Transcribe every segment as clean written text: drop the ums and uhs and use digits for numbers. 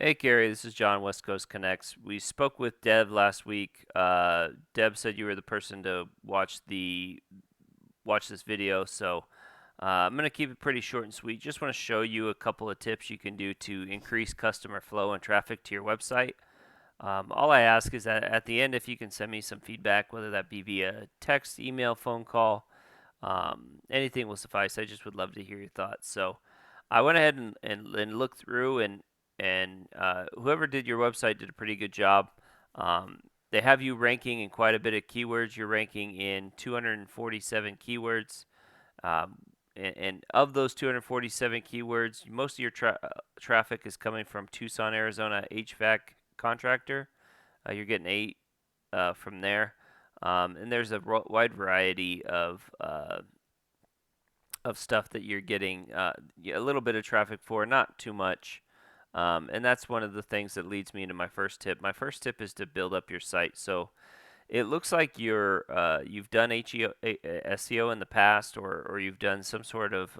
Hey Gary, this is John, West Coast Connects. We spoke with Deb last week. Deb said you were the person to watch this video, so I'm gonna keep it pretty short and sweet. Just want to show you a couple of tips you can do to increase customer flow and traffic to your website. All I ask is that at the end, if you can send me some feedback, whether that be via text, email, phone call, anything will suffice. I just would love to hear your thoughts. So I went ahead and looked through, and whoever did your website did a pretty good job. They have you ranking in quite a bit of keywords. You're ranking in 247 keywords. Um, and of those 247 keywords, most of your traffic is coming from Tucson, Arizona HVAC contractor. You're getting 8 from there. And there's a wide variety of stuff that you're getting a little bit of traffic for, not too much. And that's one of the things that leads me into my first tip. My first tip is to build up your site. So it looks like you've done SEO in the past, or you've done some sort of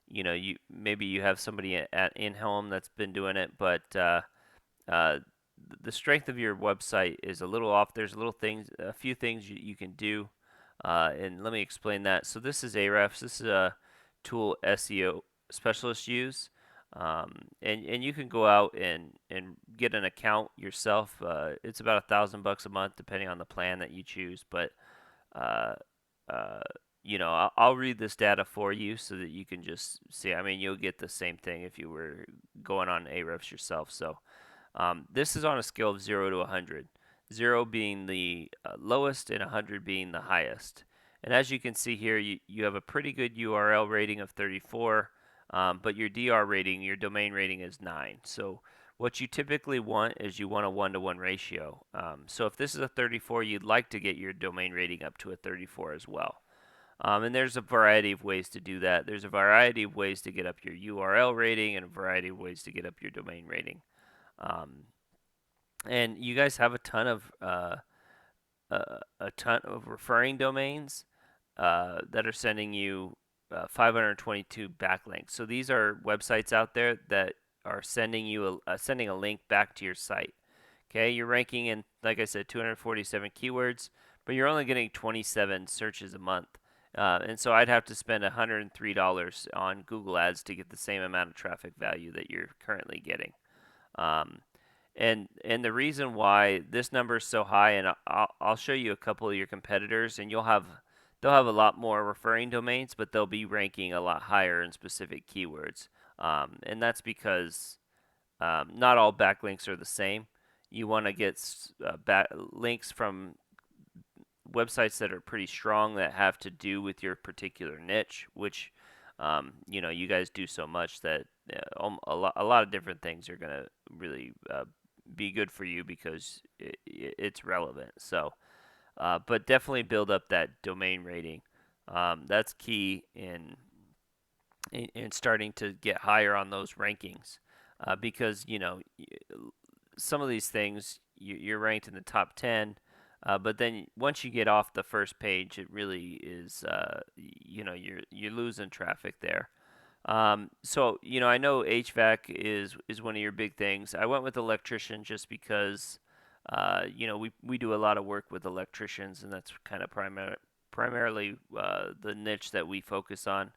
you maybe you have somebody at in home that's been doing it, but uh, the strength of your website is a little off. There's a few things you can do, and let me explain that. So this is Ahrefs. This is a tool SEO specialists use, and you can go out and get an account yourself. It's about $1,000 a month, depending on the plan that you choose. But uh, uh, I'll read this data for you so that you can just see. I mean, you'll get the same thing if you were going on Ahrefs yourself. So this is on a scale of 0 to 100, 0 being the lowest and 100 being the highest. And as you can see here, you have a pretty good URL rating of 34, but your DR rating, your domain rating is 9. So what you typically want is you want a 1-to-1 ratio. So if this is a 34, you'd like to get your domain rating up to a 34 as well. And there's a variety of ways to do that. There's a variety of ways to get up your URL rating and a variety of ways to get up your domain rating. Um, and you guys have a ton of referring domains that are sending you 522 backlinks. So these are websites out there that are sending a link back to your site. Okay, you're ranking in, like I said, 247 keywords, but you're only getting 27 searches a month. And so I'd have to spend $103 on Google Ads to get the same amount of traffic value that you're currently getting. Um, and the reason why this number is so high, and I'll show you a couple of your competitors, and they'll have a lot more referring domains, but they'll be ranking a lot higher in specific keywords. And that's because not all backlinks are the same. You want to get links from websites that are pretty strong that have to do with your particular niche, which you guys do so much that a lot of different things are going to really be good for you because it's relevant. So, but definitely build up that domain rating. That's key in starting to get higher on those rankings, because some of these things you're ranked in the top 10. But then once you get off the first page, it really is, you're losing traffic there. So I know HVAC is one of your big things. I went with electrician just because we do a lot of work with electricians, and that's kind of primarily the niche that we focus on.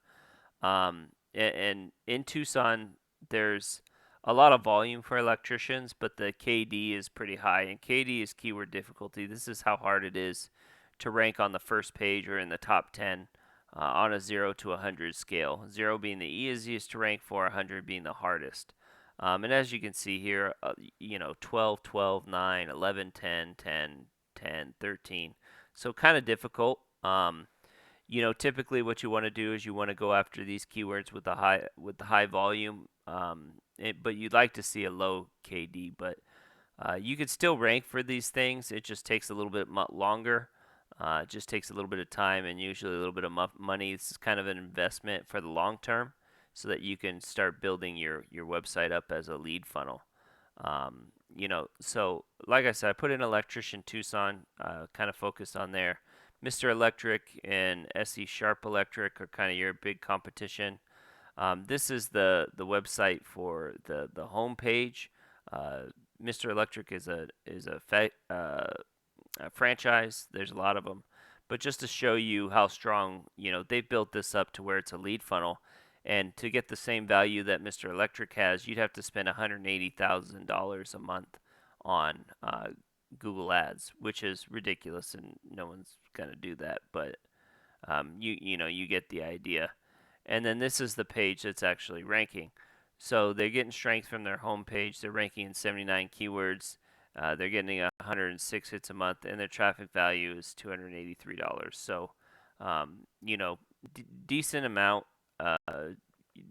And in Tucson, there's a lot of volume for electricians, but the KD is pretty high, and KD is keyword difficulty. This is how hard it is to rank on the first page or in the top 10 on a 0 to 100 scale. 0 being the easiest to rank for, 100 being the hardest. And as you can see here, 12, 12, 9, 11, 10, 10, 10, 13. So kind of difficult. Typically what you want to do is you want to go after these keywords with the high volume, but you'd like to see a low KD. But you could still rank for these things. It just takes a little bit longer. It just takes a little bit of time and usually a little bit of money. This is kind of an investment for the long term, so that you can start building your website up as a lead funnel. So like I said, I put in electrician Tucson, kind of focused on there. Mr. Electric and SE Sharp Electric are kind of your big competition. This is the website for the home page. Uh, Mr. Electric is a franchise. There's a lot of them, but just to show you how strong, they built this up to where it's a lead funnel. And to get the same value that Mr. Electric has, you'd have to spend $180,000 a month on Google Ads, which is ridiculous, and no one's gonna do that. But you get the idea. And then this is the page that's actually ranking. So they're getting strength from their home page. They're ranking in 79 keywords. They're getting 106 hits a month, and their traffic value is $283. So, decent amount.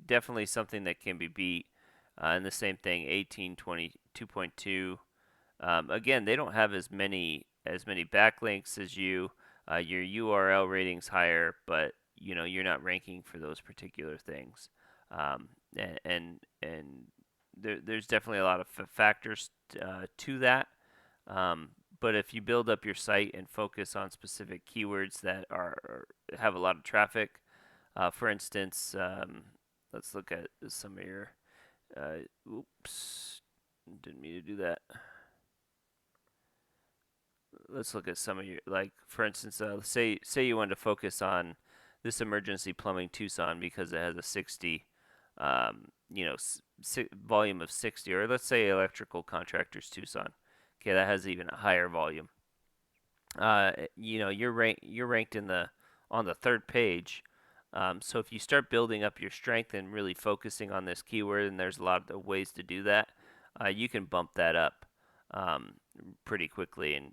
Definitely something that can be beat. And the same thing, 1822.2. Again, they don't have as many backlinks as you. Your URL rating's higher, but you're not ranking for those particular things. And there's definitely a lot of factors to that. But if you build up your site and focus on specific keywords that have a lot of traffic, for instance, let's look at some of your. Oops, didn't mean to do that. Let's look at some of your, like, for instance, say you want to focus on this emergency plumbing Tucson because it has a 60, volume of 60, or let's say electrical contractors Tucson. Okay, that has even a higher volume. You're ranked on the third page. So if you start building up your strength and really focusing on this keyword, and there's a lot of ways to do that, you can bump that up um, pretty quickly and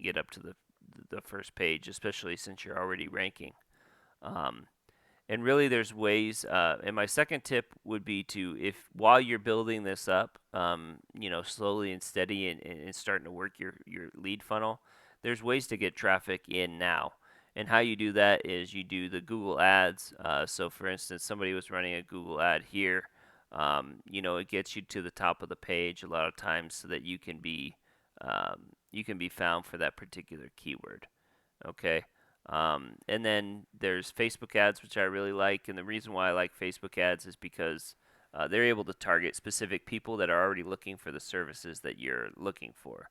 get up to the first page, especially since you're already ranking. Um, and really, there's ways. And my second tip would be to, if while you're building this up, slowly and steady, and starting to work your lead funnel, there's ways to get traffic in now. And how you do that is you do the Google Ads. So, for instance, somebody was running a Google ad here. It gets you to the top of the page a lot of times, so that you can be found for that particular keyword. Okay. And then there's Facebook ads, which I really like. And the reason why I like Facebook ads is because they're able to target specific people that are already looking for the services that you're looking for.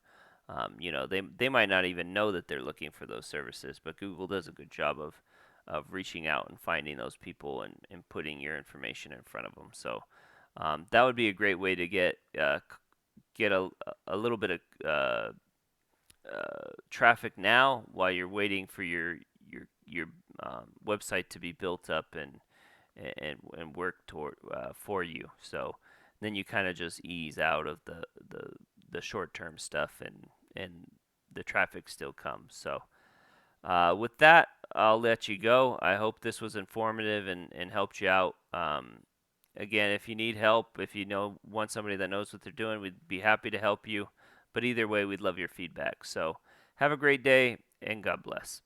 They might not even know that they're looking for those services, but Google does a good job of reaching out and finding those people, and putting your information in front of them. So that would be a great way to get a little bit of traffic now, while you're waiting for your website to be built up and work toward for you. So then you kind of just ease out of the short term stuff, and the traffic still comes. So with that, I'll let you go. I hope this was informative and helped you out. Again, if you need help, if you want somebody that knows what they're doing, we'd be happy to help you. But either way, we'd love your feedback. So have a great day, and God bless.